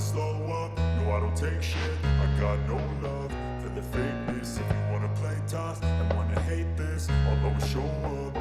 slow up, no I don't take shit. I got no love for the fakeness. If you wanna play tough and wanna hate this, I'll always show up.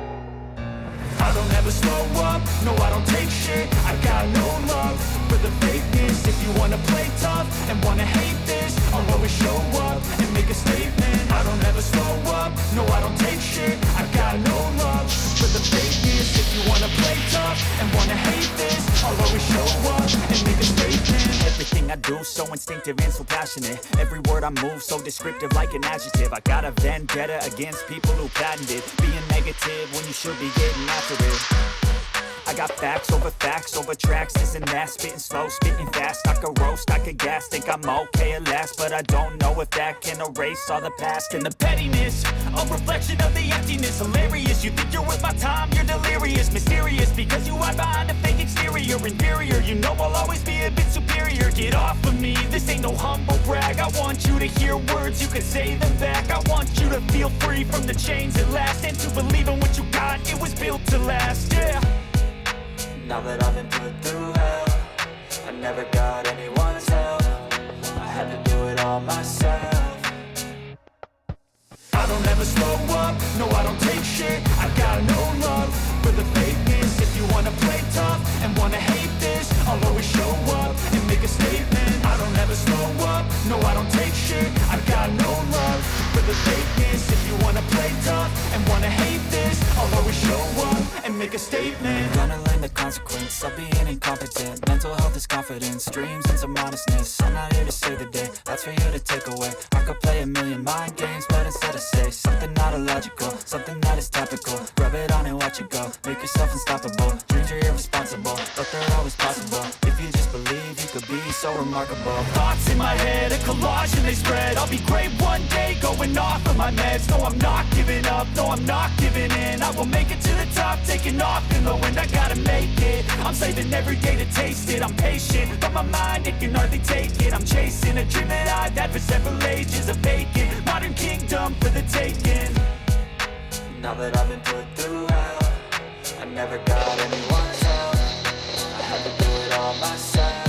I don't ever slow up, no I don't take shit. I got no love for the fakeness. If you wanna play tough and wanna hate this, I'll always show up and make a statement. I don't ever slow up, no I don't take shit. I got no love for the fakeness. If you wanna play tough and wanna hate this, I'll always show up and make a statement. Everything I do so instinctive and so passionate. Every word I move so descriptive like an adjective. I got a vendetta against people who patented being negative when you should be getting after it. I got facts over tracks, this and that. Spitting slow, spitting fast. I could roast, I could gas. Think I'm okay at last, but I don't know if that can erase all the past. And the pettiness, a reflection of the emptiness. Hilarious, you think you're worth my time, you're delirious. Mysterious, because you hide behind a fake exterior. Inferior, you know I'll always be a bit superior. Get off of me, this ain't no humble brag. I want you to hear words, you can say them back. I want you to feel free from the chains at last, and to believe in what you got, it was built to last, yeah. Now that I've been put through hell, I never got anyone's help. I had to do it all myself. I don't ever slow up, no I don't take shit. I got no love for the fakeness. If you wanna play tough and wanna hate this, I'll always show up and make a statement. I don't ever slow up, no I don't take shit. I got no love for the fakeness. If you wanna play tough and wanna hate this, I'll always show up and make a statement. Gonna learn the consequence of being incompetent. Mental health is confidence, dreams and some honestness. I'm not here to save the day, that's for you to take away. I could play a million mind games, but instead I say something not illogical, something that is topical. Rub it on and watch it go, make yourself unstoppable. Dreams are irresponsible, but they're always possible. If you just believe, you could be so remarkable. Thoughts in my head, a collage and they spread. I'll be great one day, going off of my meds. No, I'm not giving up, no, I'm not giving in. I will make it to the top, taking off in the wind. I gotta make it, I'm saving every day to taste it. I'm patient, but my mind, it can hardly take it. I'm chasing a dream that I've had for several ages. A vacant, modern kingdom for the taking. Now that I've been put through hell, I never got anyone's help. I had to do it all myself.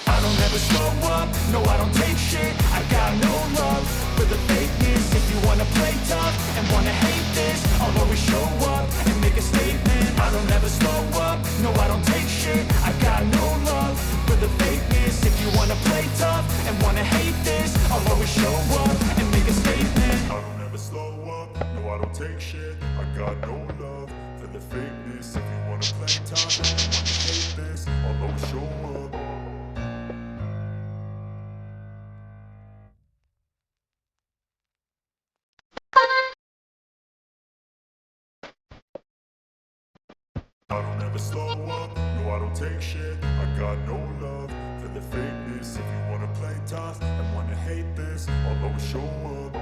I don't ever slow up, no I don't take shit. I got no love for the fakeness. If you wanna play tough and wanna hate this, I'll always show up and make a statement. I don't ever slow up, no I don't take shit. I got no love for the fakeness. If you wanna play tough and wanna hate this, I'll always show up and make a statement. I don't ever slow up, no I don't take shit. I got no love for the fakeness. If you wanna play tough and wanna hate this, I'll always show up. I don't ever slow up, no I don't take shit. I got no love for the fakeness. If you wanna play tough and wanna hate this, I'll always show up.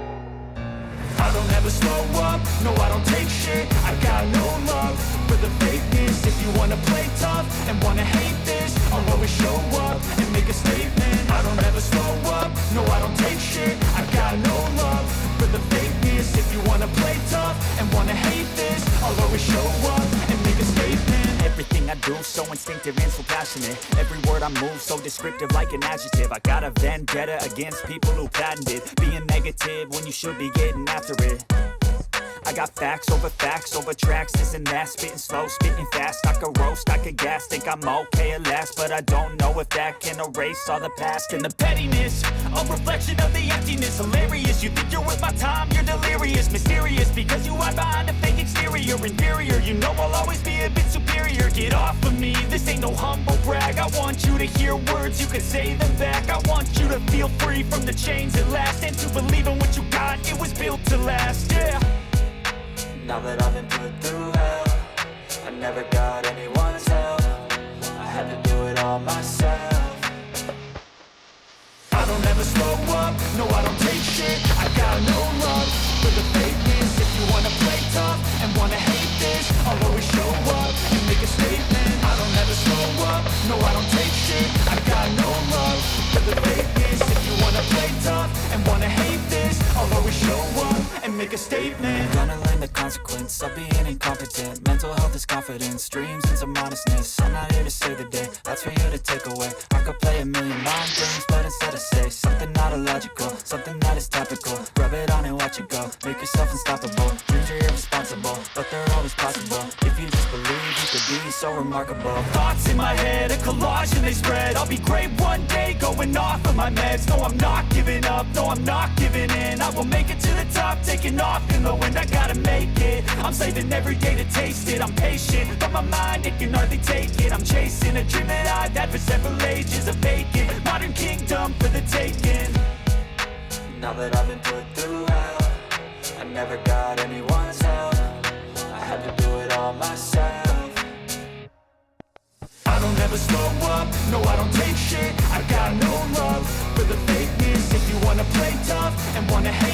I don't ever slow up, no I don't take shit. I got no love for the fakeness. If you wanna play tough and wanna hate this, I'll always show up and make a statement. I don't ever slow up, no I don't take shit. I got no love for the fakeness. If you wanna play tough and wanna hate this, I'll always show up and make a statement. Everything I do so instinctive and so passionate. Every word I move so descriptive like an adjective. I got a vendetta against people who patented being negative when you should be getting after it. I got facts over tracks, this and that. Spitting slow, spitting fast. I could roast, I could gas. Think I'm okay at last, but I don't know if that can erase all the past. And the pettiness, a reflection of the emptiness. Hilarious, you think you're worth my time, you're delirious. Mysterious, because you hide behind a fake exterior. Inferior, you know I'll always be a bit superior. Get off of me, this ain't no humble brag. I want you to hear words, you can say them back. I want you to feel free from the chains at last, and to believe in what you got, it was built to last, yeah. Now that I've been put through hell, I never got anyone's help. I had to do it all myself. I don't ever slow up, no I don't take shit. I got no love for the fakeness. If you wanna play tough and wanna hate this, I'll always show up and make a statement. I don't ever slow up, no I don't take shit. I got no love for the fakeness. If you wanna play tough and wanna hate this, I'll always show up and make make a statement. I'm gonna learn the consequence of being incompetent. Mental health is confidence, dreams and some honestness. I'm not here to save the day, that's for you to take away. I could play a million mind games, but instead I say something not illogical, something that is topical. Rub it on and watch it go, make yourself unstoppable. Dreams are irresponsible, but they're always possible. If you just believe, you could be so remarkable. Thoughts in my head, a collage and they spread. I'll be great one day, going off of my meds. No, I'm not giving up, no, I'm not giving in. I will make it to the top, taking off in the wind. I gotta make it, I'm saving every day to taste it. I'm patient, but my mind, it can hardly take it. I'm chasing a dream that I've had for several ages. A vacant, modern kingdom for the taking. Now that I've been put through hell, I never got anyone's help. I had to do it all myself. I don't ever slow up, no I don't take shit. I got no love for the fakeness. If you wanna play tough and wanna hate